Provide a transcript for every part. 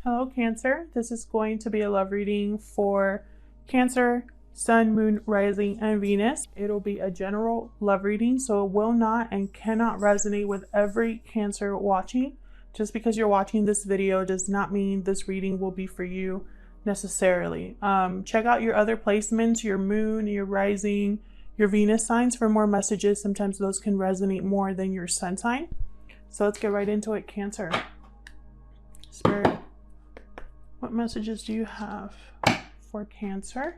Hello, Cancer. This is going to be a love reading for Cancer, Sun, Moon, Rising, and Venus. It'll be a general love reading, so it will not and cannot resonate with every Cancer watching. Just because you're watching this video does not mean this reading will be for you necessarily. Check out your other placements, your Moon, your Rising, your Venus signs for more messages. Sometimes those can resonate more than your Sun sign. So let's get right into it, Cancer. Spirit, what messages do you have for Cancer?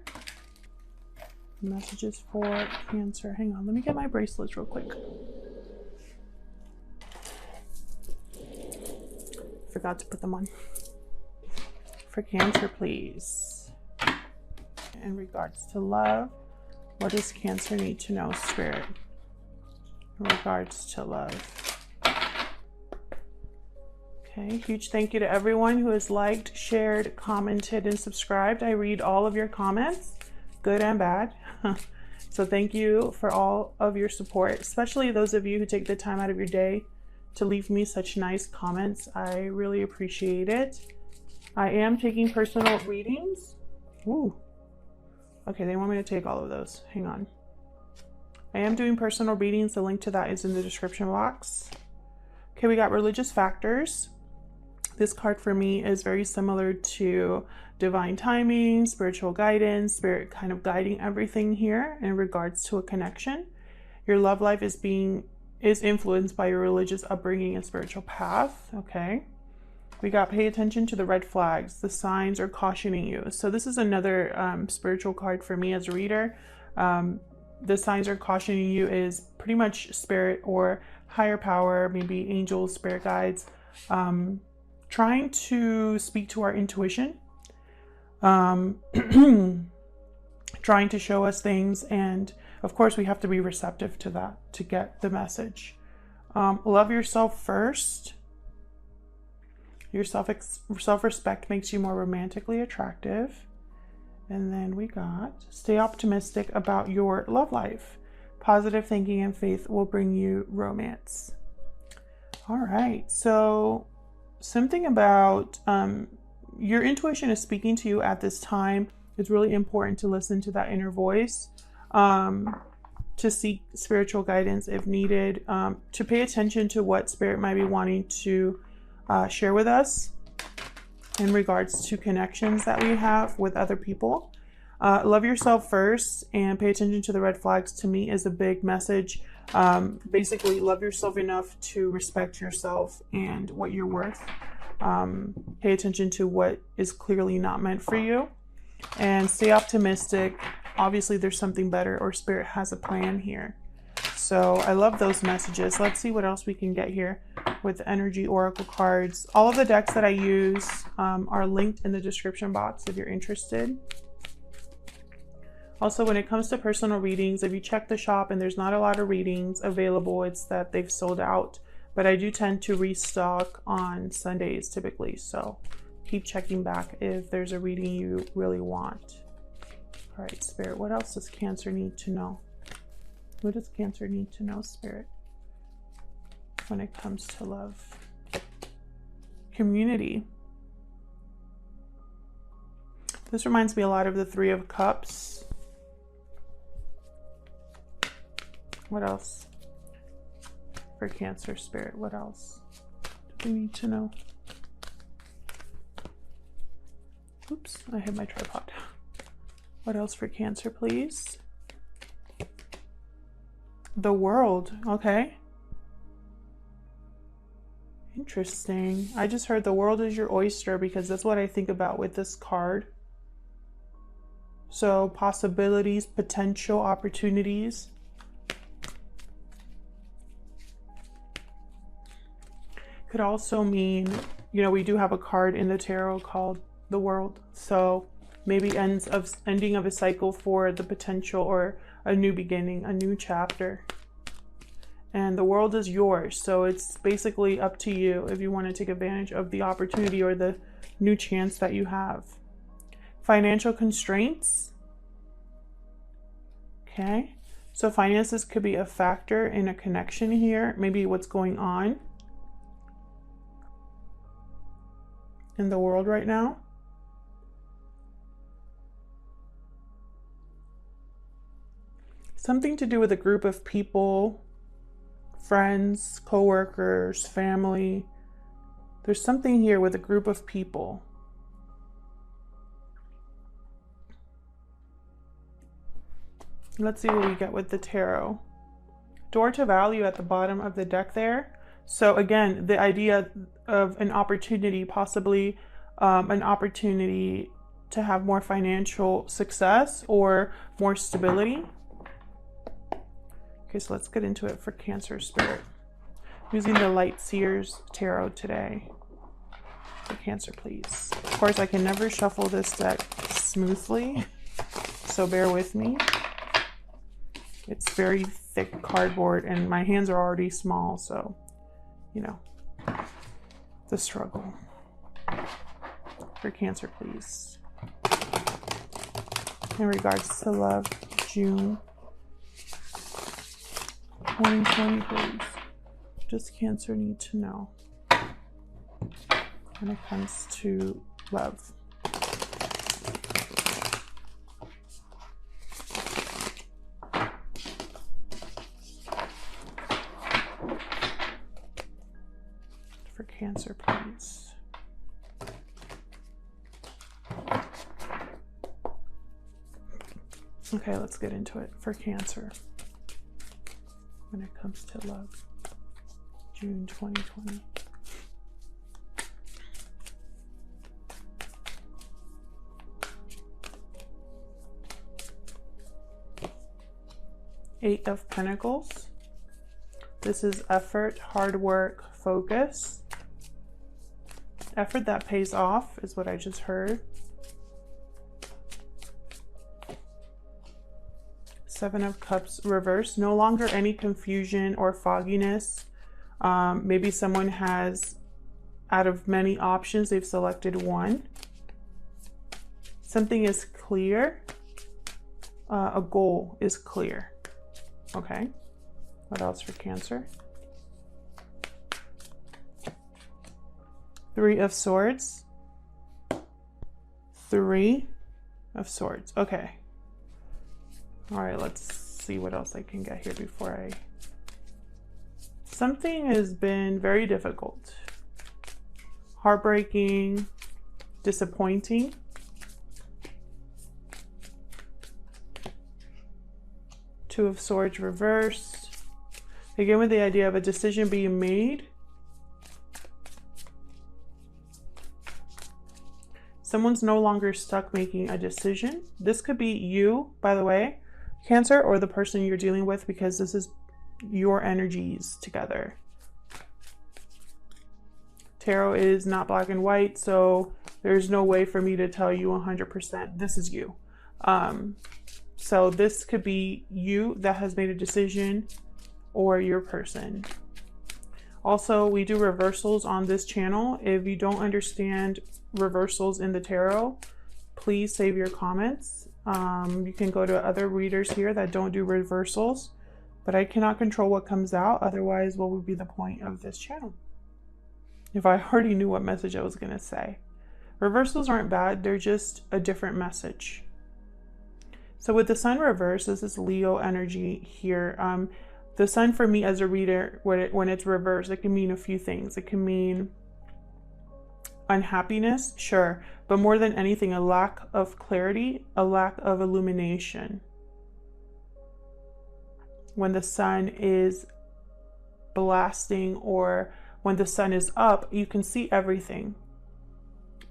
Messages for Cancer. Hang on, let me get my bracelets real quick. Forgot to put them on. For Cancer, please. In regards to love, what does Cancer need to know, Spirit? In regards to love. Okay, huge thank you to everyone who has liked, shared, commented, and subscribed. I read all of your comments, good and bad. So thank you for all of your support, especially those of you who take the time out of your day to leave me such nice comments. I really appreciate it. I am taking personal readings. Ooh. Okay, they want me to take all of those. Hang on. I am doing personal readings. The link to that is in the description box. Okay, we got religious factors. This card for me is very similar to divine timing, spiritual guidance, spirit kind of guiding everything here in regards to a connection. Your love life is influenced by your religious upbringing and spiritual path. Okay. We got pay attention to the red flags. The signs are cautioning you. So this is another spiritual card for me as a reader. The signs are cautioning you is pretty much spirit or higher power, maybe angels, spirit guides, trying to speak to our intuition, trying to show us things. And of course we have to be receptive to that to get the message. Love yourself first. Your self-respect makes you more romantically attractive. And then we got stay optimistic about your love life. Positive thinking and faith will bring you romance. All right, so something about your intuition is speaking to you at this time. It's really important to listen to that inner voice, to seek spiritual guidance if needed, to pay attention to what spirit might be wanting to share with us in regards to connections that we have with other people. Love yourself first and pay attention to the red flags, to me, is a big message. Basically, love yourself enough to respect yourself and what you're worth. Pay attention to what is clearly not meant for you. And stay optimistic. Obviously, there's something better, or spirit has a plan here. So I love those messages. Let's see what else we can get here with the energy oracle cards. All of the decks that I use are linked in the description box if you're interested. Also, when it comes to personal readings, if you check the shop and there's not a lot of readings available, it's that they've sold out. But I do tend to restock on Sundays typically. So keep checking back if there's a reading you really want. All right, Spirit, what else does Cancer need to know? What does Cancer need to know, Spirit, when it comes to love? Community. This reminds me a lot of the Three of Cups. What else for Cancer, Spirit? What else do we need to know? Oops, I hit my tripod. What else for Cancer, please? The World. Okay. Interesting. I just heard the world is your oyster because that's what I think about with this card. So possibilities, potential opportunities. Could also mean, you know, we do have a card in the tarot called the World. So maybe ending of a cycle for the potential, or a new beginning, a new chapter. And the world is yours. So it's basically up to you if you want to take advantage of the opportunity or the new chance that you have. Financial constraints. Okay. So finances could be a factor in a connection here. Maybe what's going on. in the world right now. Something to do with a group of people, friends, co-workers, family. There's something here with a group of people. Let's see what we get with the tarot. Door to value at the bottom of the deck there. So again, the idea of an opportunity, possibly an opportunity to have more financial success or more stability. Okay, so let's get into it for Cancer Spirit. I'm using the Light Seers Tarot today. For Cancer, please. Of course, I can never shuffle this deck smoothly, so bear with me. It's very thick cardboard and my hands are already small, so, you know, the struggle. For Cancer, please. In regards to love, June 2020, please. Does Cancer need to know when it comes to love? For Cancer, please. Okay, let's get into it for Cancer. When it comes to love, June 2020. Eight of Pentacles. This is effort, hard work, focus. Effort that pays off is what I just heard. Seven of Cups reversed. No longer any confusion or fogginess. Maybe someone has, out of many options, they've selected one. Something is clear. A goal is clear. Okay. What else for Cancer? Three of Swords. Three of Swords. Okay. All right, let's see what else I can get here before I... Something has been very difficult. Heartbreaking, disappointing. Two of Swords reversed. Again, with the idea of a decision being made. Someone's no longer stuck making a decision. This could be you, by the way, Cancer, or the person you're dealing with, because this is your energies together. Tarot is not black and white, so there's no way for me to tell you 100% this is you. So this could be you that has made a decision, or your person. Also, we do reversals on this channel. If you don't understand reversals in the tarot, please save your comments. You can go to other readers here that don't do reversals, but I cannot control what comes out. Otherwise, what would be the point of this channel? If I already knew what message I was going to say. Reversals aren't bad. They're just a different message. So with the Sun reverse, this is Leo energy here. The Sun for me as a reader, when it's reversed, it can mean a few things. It can mean unhappiness, sure, but more than anything, a lack of clarity, a lack of illumination. When the sun is blasting, or when the sun is up, you can see everything.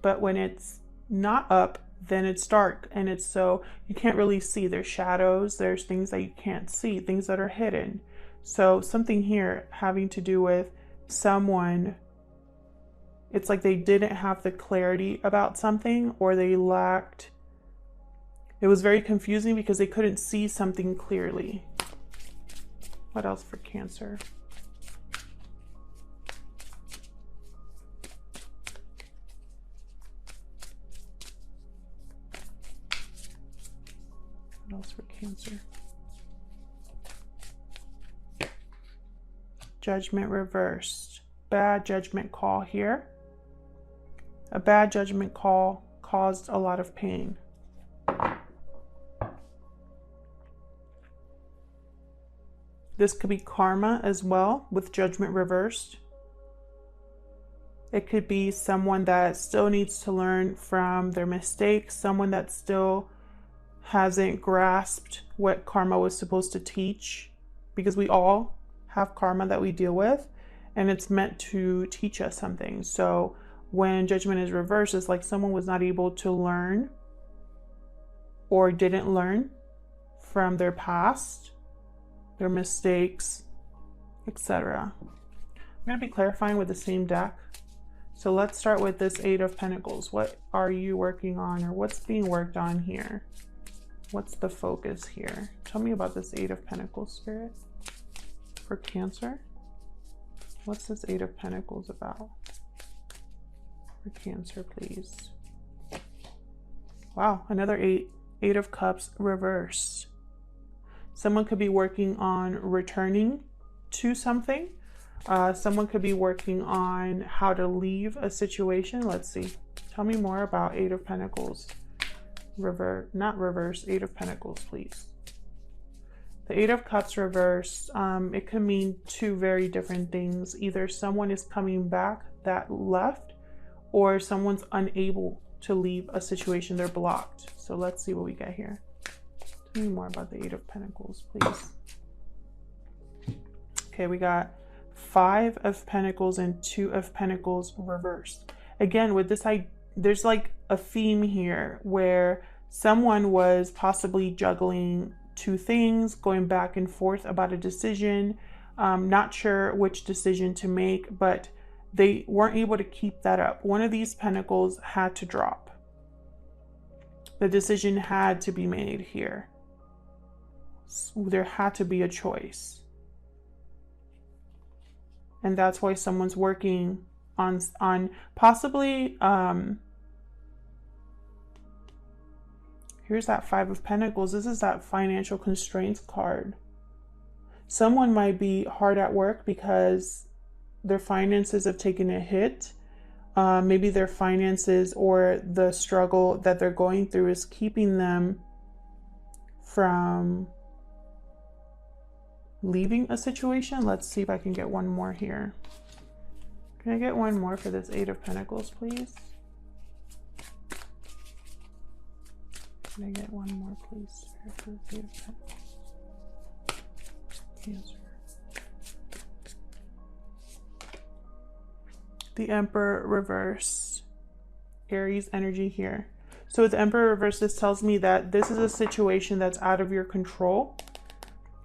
But when it's not up, then it's dark, and it's so you can't really see. There's shadows, there's things that you can't see, things that are hidden. So something here having to do with someone, it's like they didn't have the clarity about something, or they lacked, it was very confusing because they couldn't see something clearly. What else for Cancer? What else for Cancer? Judgment reversed. Bad judgment call here. A bad judgment call caused a lot of pain. This could be karma as well, with judgment reversed. It could be someone that still needs to learn from their mistakes, someone that still hasn't grasped what karma was supposed to teach, because we all have karma that we deal with, and it's meant to teach us something. So when judgment is reversed, it's like someone was not able to learn or didn't learn from their past, their mistakes, etc. I'm going to be clarifying with the same deck. So let's start with this Eight of Pentacles. What are you working on, or what's being worked on here? What's the focus here? Tell me about this Eight of Pentacles, Spirit. For Cancer, what's this Eight of Pentacles about? For Cancer, please. Wow, another Eight of Cups reversed. Someone could be working on returning to something. Someone could be working on how to leave a situation. Let's see. Tell me more about Eight of Pentacles. Not reverse, Eight of Pentacles, please. The Eight of Cups reversed, it could mean two very different things. Either someone is coming back that left, or someone's unable to leave a situation, they're blocked. So let's see what we get here. Tell me more about the Eight of Pentacles, please. Okay, we got Five of Pentacles and Two of Pentacles reversed. Again, with this, there's like a theme here where someone was possibly juggling two things, going back and forth about a decision, not sure which decision to make, but they weren't able to keep that up. One of these pentacles had to drop. The decision had to be made here. So there had to be a choice. And that's why someone's working on possibly, here's that Five of Pentacles. This is that financial constraints card. Someone might be hard at work because their finances have taken a hit. Maybe their finances or the struggle that they're going through is keeping them from leaving a situation. Let's see if I can get one more here. Can I get one more for this Eight of Pentacles, please? Can I get one more, please? For this Eight of Pentacles. Cancer. The Emperor reversed. Aries energy here. So with the Emperor reversed, this tells me that this is a situation that's out of your control.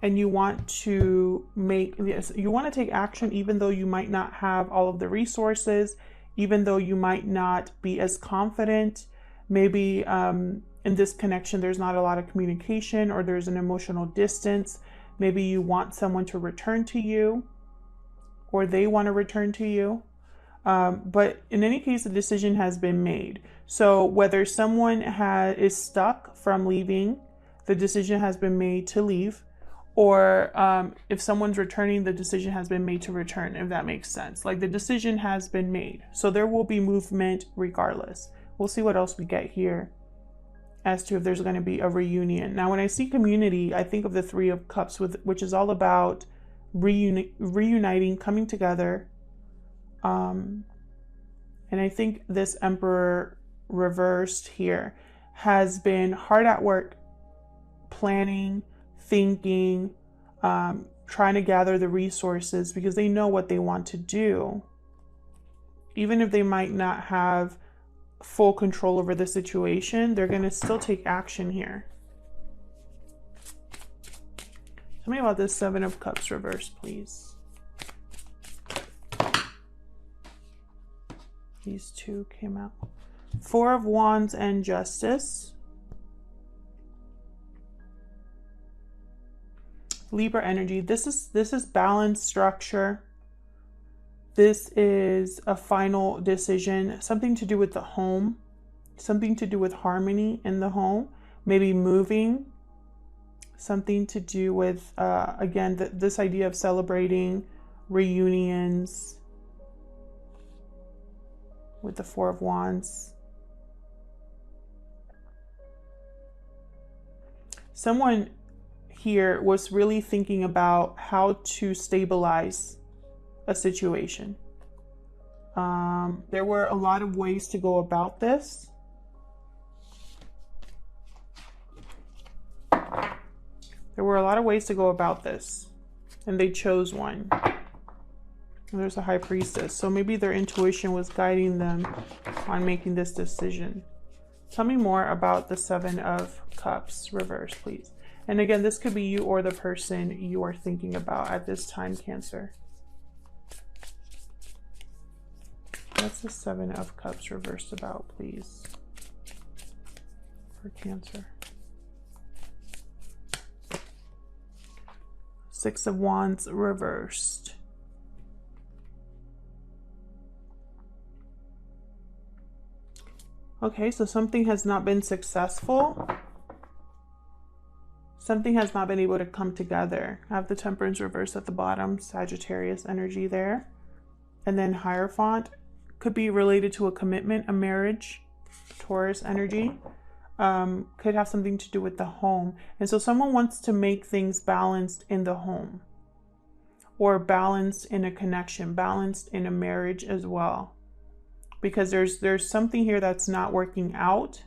And you want to you want to take action, even though you might not have all of the resources, even though you might not be as confident. Maybe in this connection, there's not a lot of communication, or there's an emotional distance. Maybe you want someone to return to you, or they want to return to you. But in any case, the decision has been made. So whether someone is stuck from leaving, the decision has been made to leave. Or if someone's returning, the decision has been made to return, if that makes sense. Like, the decision has been made. So there will be movement regardless. We'll see what else we get here as to if there's going to be a reunion. Now, when I see community, I think of the Three of Cups, which is all about reuniting, coming together. And I think this Emperor reversed here has been hard at work, planning, thinking, trying to gather the resources, because they know what they want to do. Even if they might not have full control over the situation, they're going to still take action here. Tell me about this Seven of Cups reverse, please. These two came out. Four of Wands and Justice. Libra energy. This is balanced structure. This is a final decision, something to do with the home, something to do with harmony in the home, maybe moving, something to do with, again, this idea of celebrating reunions. with the Four of Wands. Someone here was really thinking about how to stabilize a situation. There were a lot of ways to go about this. There were a lot of ways to go about this, and they chose one. And there's a High Priestess. So maybe their intuition was guiding them on making this decision. Tell me more about the Seven of Cups reverse, please. And again, this could be you or the person you are thinking about at this time, Cancer. What's the Seven of Cups reversed about, please, for Cancer? Six of Wands reversed. Okay, so something has not been successful. Something has not been able to come together. I have the Temperance reversed at the bottom, Sagittarius energy there. And then Hierophant could be related to a commitment, a marriage, Taurus energy. Could have something to do with the home. And so someone wants to make things balanced in the home, or balanced in a connection, balanced in a marriage as well. Because there's something here that's not working out.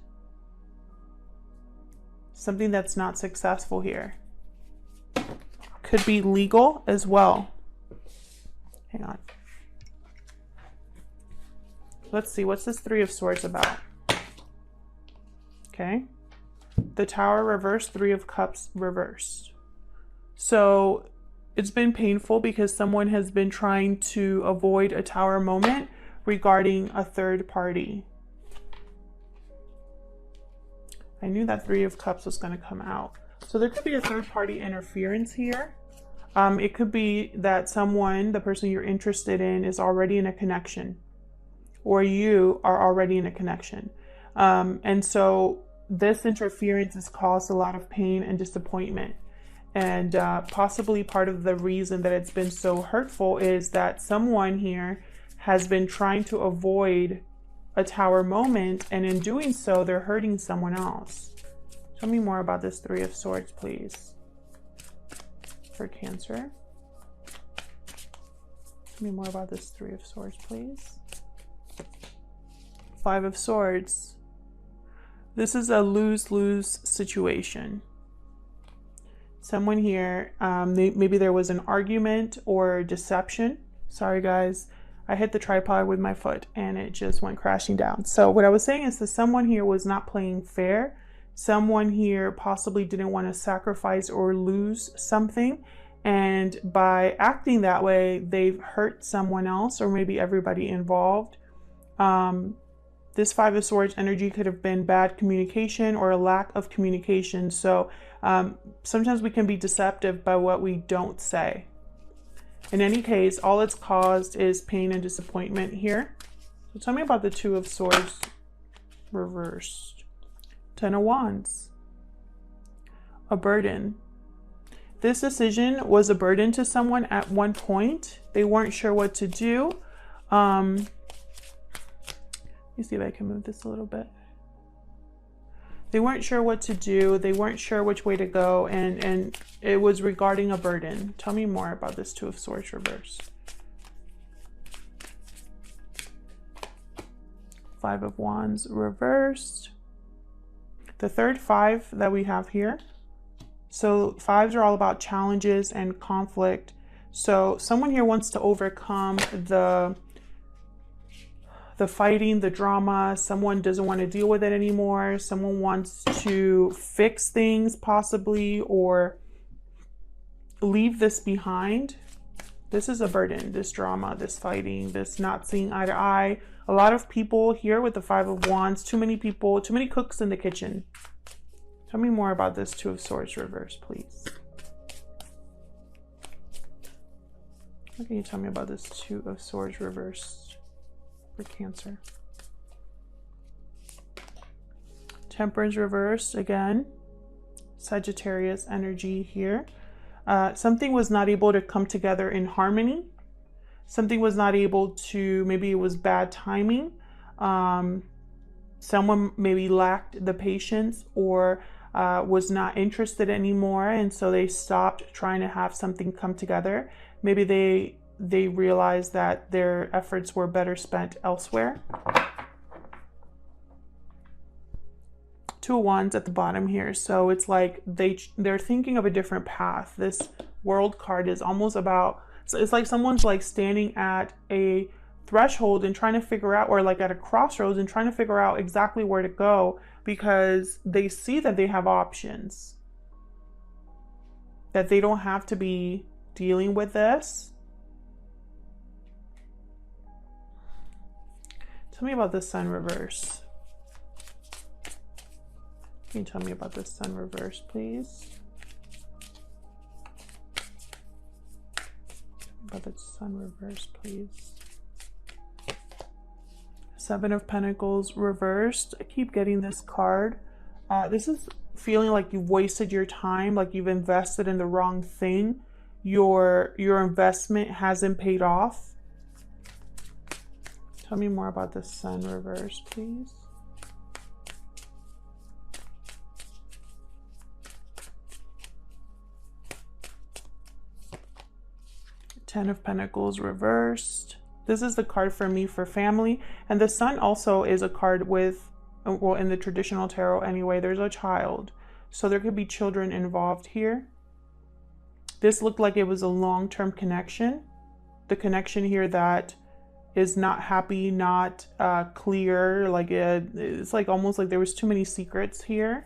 Something that's not successful here. Could be legal as well. Hang on. Let's see, what's this Three of Swords about? Okay. The Tower reversed, Three of Cups reversed. So it's been painful because someone has been trying to avoid a Tower moment regarding a third party. I knew that Three of Cups was going to come out. So there could be a third party interference here. It could be that someone, the person you're interested in, is already in a connection, or you are already in a connection. And so this interference has caused a lot of pain and disappointment. And possibly part of the reason that it's been so hurtful is that someone here has been trying to avoid a Tower moment, and in doing so, they're hurting someone else. Tell me more about this Three of Swords, please, for Cancer. Tell me more about this Three of Swords, please. Five of Swords. This is a lose-lose situation. Someone here, maybe there was an argument or deception. Sorry, guys. I hit the tripod with my foot and it just went crashing down. So what I was saying is that someone here was not playing fair. Someone here possibly didn't want to sacrifice or lose something. And by acting that way, they've hurt someone else or maybe everybody involved. This Five of Swords energy could have been bad communication or a lack of communication. So sometimes we can be deceptive by what we don't say. In any case, all it's caused is pain and disappointment here. So tell me about the Two of Swords reversed. Ten of Wands. A burden. This decision was a burden to someone at one point. They weren't sure what to do. Let me see if I can move this a little bit. They weren't sure what to do. They weren't sure which way to go. And it was regarding a burden. Tell me more about this Two of Swords reversed. Five of Wands reversed. The third five that we have here. So fives are all about challenges and conflict. So someone here wants to overcome the fighting, the drama. Someone doesn't want to deal with it anymore. Someone wants to fix things possibly, or leave this behind. This is a burden, this drama, this fighting, this not seeing eye to eye. A lot of people here with the Five of Wands, too many people, too many cooks in the kitchen. Tell me more about this Two of Swords reverse, please. What can you tell me about this Two of Swords reverse for Cancer? Temperance reversed again. Sagittarius energy here. Something was not able to come together in harmony. Something was not able to, maybe it was bad timing. Someone maybe lacked the patience or was not interested anymore, and so they stopped trying to have something come together. Maybe they realized that their efforts were better spent elsewhere. Two of Wands at the bottom here. So it's like they're thinking of a different path. This World card is almost about, so it's like someone's like standing at a threshold and trying to figure out, or like at a crossroads and trying to figure out exactly where to go, because they see that they have options, that they don't have to be dealing with this. Tell me about the Sun reverse. Can you tell me about the Sun reverse, please? About the Sun reverse, please. Seven of Pentacles reversed. I keep getting this card. This is feeling like you've wasted your time, like you've invested in the wrong thing. Your investment hasn't paid off. Tell me more about the Sun reverse, please. Ten of Pentacles reversed. This is the card for me for family. And the Sun also is a card with, well, in the traditional tarot anyway, there's a child. So there could be children involved here. This looked like it was a long-term connection. The connection here that is not happy, not clear. Like it's like almost like there was too many secrets here.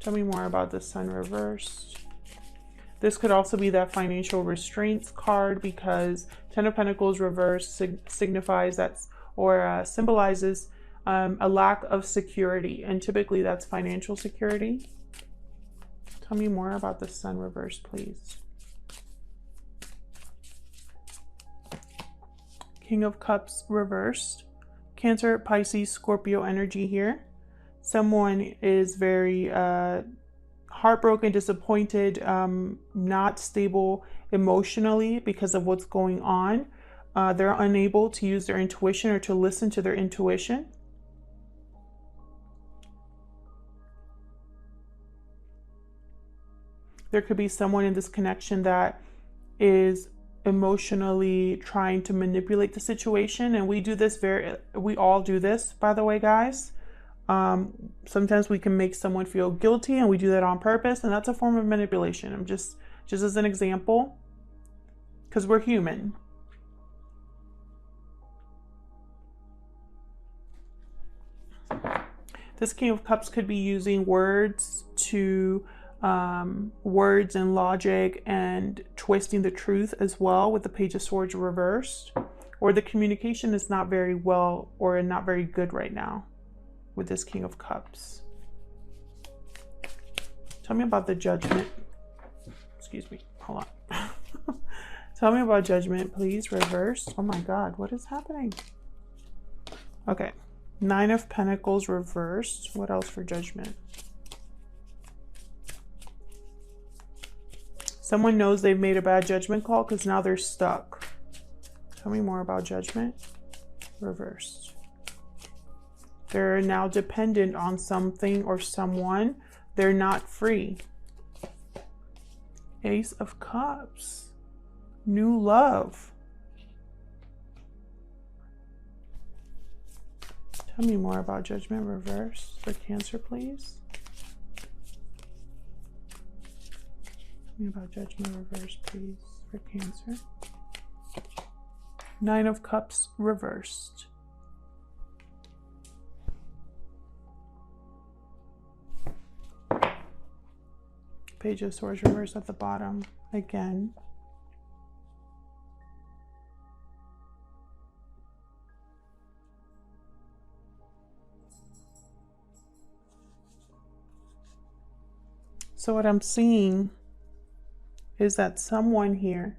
Tell me more about the Sun reversed. This could also be that financial restraints card, because Ten of Pentacles reverse signifies that, or symbolizes a lack of security, and typically that's financial security. Tell me more about the Sun reverse, please. King of Cups reversed. Cancer, Pisces, Scorpio energy here. Someone is very heartbroken, disappointed, not stable emotionally because of what's going on. They're unable to use their intuition or to listen to their intuition. There could be someone in this connection that is emotionally trying to manipulate the situation, and we all do this, by the way, guys. Sometimes we can make someone feel guilty, and we do that on purpose, and that's a form of manipulation. I'm just as an example, because we're human. This King of Cups could be using words and logic and twisting the truth as well, with the Page of Swords reversed, or the communication is not very well or not very good right now with this King of Cups. Tell me about the Judgment. Excuse me, hold on. Tell me about Judgment, please, reversed. Oh my God, what is happening? Okay, Nine of Pentacles reversed. What else for Judgment? Someone knows they've made a bad judgment call because now they're stuck. Tell me more about Judgment reversed. They're now dependent on something or someone. They're not free. Ace of Cups. New love. Tell me more about Judgment reverse for Cancer, please. Tell me about Judgment reverse, please, for Cancer. Nine of Cups reversed. Page of Swords reversed at the bottom again. So what I'm seeing is that someone here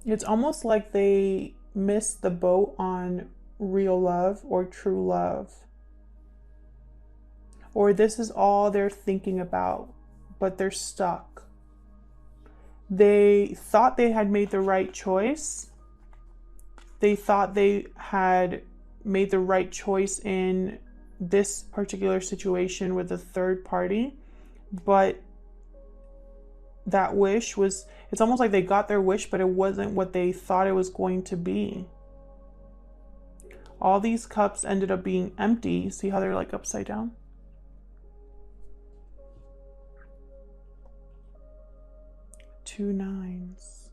it's almost like they missed the boat on real love or true love. Or this is all they're thinking about, but they're stuck. They thought they had made the right choice. They thought they had made the right choice in this particular situation with a third party, but that wish was, it's almost like they got their wish, but it wasn't what they thought it was going to be. All these cups ended up being empty. See how they're like upside down? Two nines.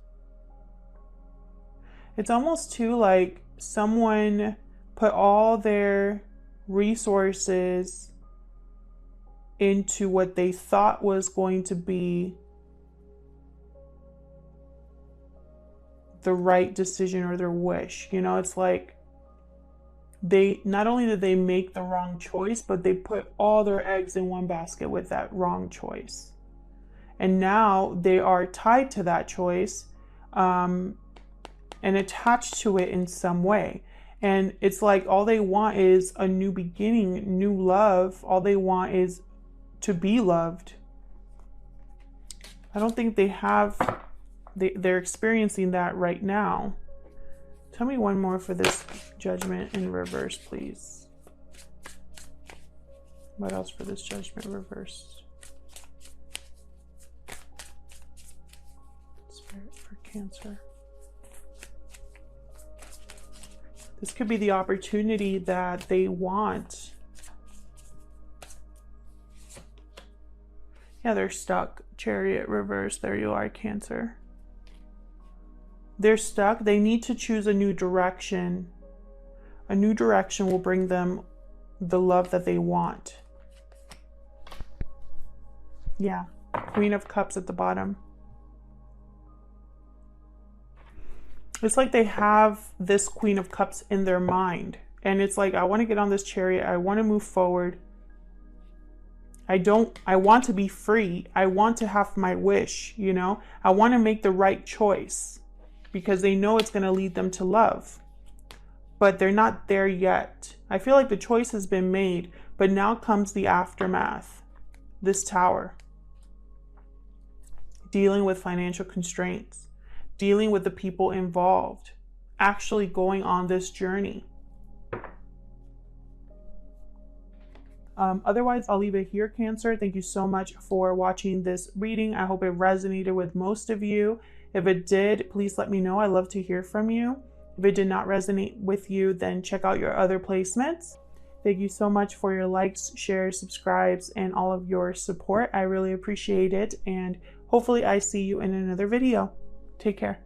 It's almost too like someone put all their resources into what they thought was going to be the right decision or their wish. You know, it's like they, not only did they make the wrong choice, but they put all their eggs in one basket with that wrong choice. And now they are tied to that choice and attached to it in some way. And it's like all they want is a new beginning, new love. All they want is to be loved. I don't think they have, they're experiencing that right now. Tell me one more for this Judgment in reverse, please. What else for this Judgment reversed? Spirit for Cancer. This could be the opportunity that they want. Yeah, they're stuck. Chariot reverse. There you are, Cancer. They're stuck. They need to choose a new direction. A new direction will bring them the love that they want. Yeah. Queen of Cups at the bottom. It's like they have this Queen of Cups in their mind. And it's like, I want to get on this chariot. I want to move forward. I want to be free. I want to have my wish, you know. I want to make the right choice because they know it's going to lead them to love. But they're not there yet. I feel like the choice has been made, but now comes the aftermath. This Tower. Dealing with financial constraints. Dealing with the people involved, actually going on this journey. Otherwise, I'll leave it here, Cancer. Thank you so much for watching this reading. I hope it resonated with most of you. If it did, please let me know. I love to hear from you. If it did not resonate with you, then check out your other placements. Thank you so much for your likes, shares, subscribes, and all of your support. I really appreciate it. And hopefully I see you in another video. Take care.